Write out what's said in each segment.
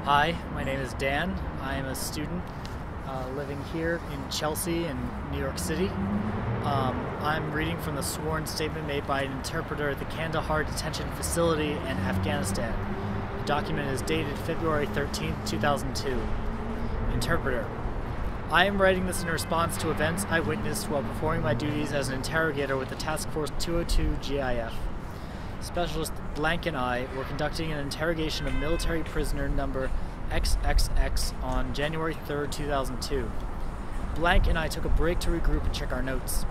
Hi, my name is Dan. I am a student living here in Chelsea in New York City. I'm reading from the sworn statement made by an interpreter at the Kandahar detention facility in Afghanistan. The document is dated February 13, 2002. Interpreter. I am writing this in response to events I witnessed while performing my duties as an interrogator with the Task Force 202 GIF. Specialist Blank and I were conducting an interrogation of military prisoner number XXX on January 3, 2002. Blank and I took a break to regroup and check our notes.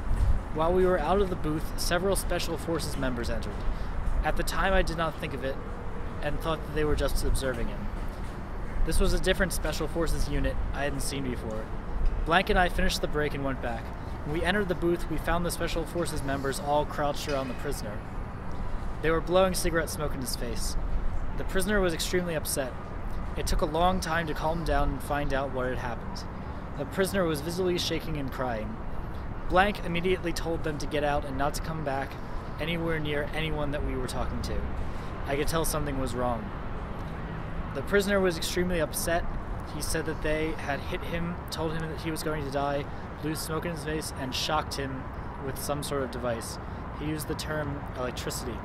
While we were out of the booth, several Special Forces members entered. At the time, I did not think of it and thought that they were just observing him. This was a different Special Forces unit I hadn't seen before. Blank and I finished the break and went back. When we entered the booth, we found the Special Forces members all crouched around the prisoner. They were blowing cigarette smoke in his face. The prisoner was extremely upset. It took a long time to calm him down and find out what had happened. The prisoner was visibly shaking and crying. Blank immediately told them to get out and not to come back anywhere near anyone that we were talking to. I could tell something was wrong. The prisoner was extremely upset. He said that they had hit him, told him that he was going to die, blew smoke in his face, and shocked him with some sort of device. He used the term electricity.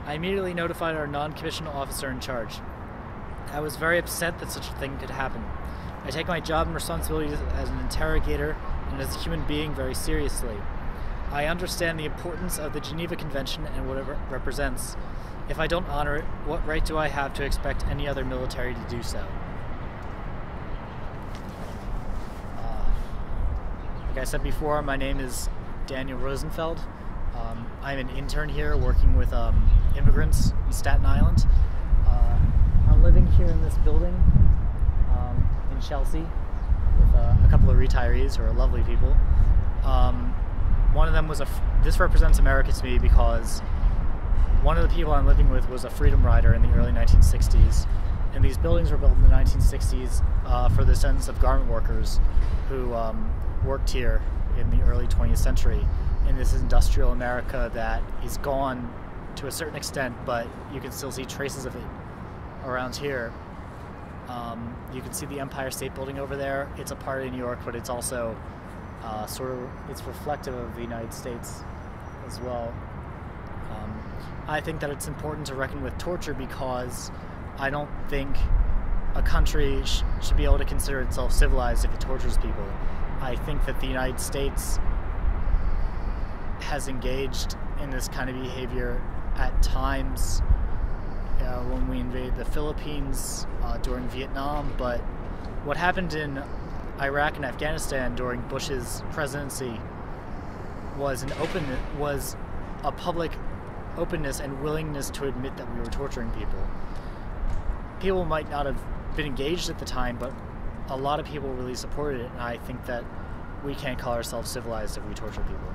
I immediately notified our non-commissioned officer in charge. I was very upset that such a thing could happen. I take my job and responsibilities as an interrogator and as a human being very seriously. I understand the importance of the Geneva Convention and what it represents. If I don't honor it, what right do I have to expect any other military to do so? Like I said before, my name is Daniel Rosenfeld. I'm an intern here working with immigrants in Staten Island. I'm living here in this building in Chelsea with a couple of retirees who are lovely people. One of them was this represents America to me because one of the people I'm living with was a freedom rider in the early 1960s. And these buildings were built in the 1960s for the descendants of garment workers who worked here in the early 20th century in this industrial America that is gone to a certain extent, but you can still see traces of it around here. You can see the Empire State Building over there. It's a part of New York, but it's also it's reflective of the United States as well. I think that it's important to reckon with torture because I don't think a country should be able to consider itself civilized if it tortures people. I think that the United States has engaged in this kind of behavior at times when we invaded the Philippines during Vietnam, but what happened in Iraq and Afghanistan during Bush's presidency was a public openness and willingness to admit that we were torturing people. People might not have been engaged at the time, but a lot of people really supported it, and I think that we can't call ourselves civilized if we torture people.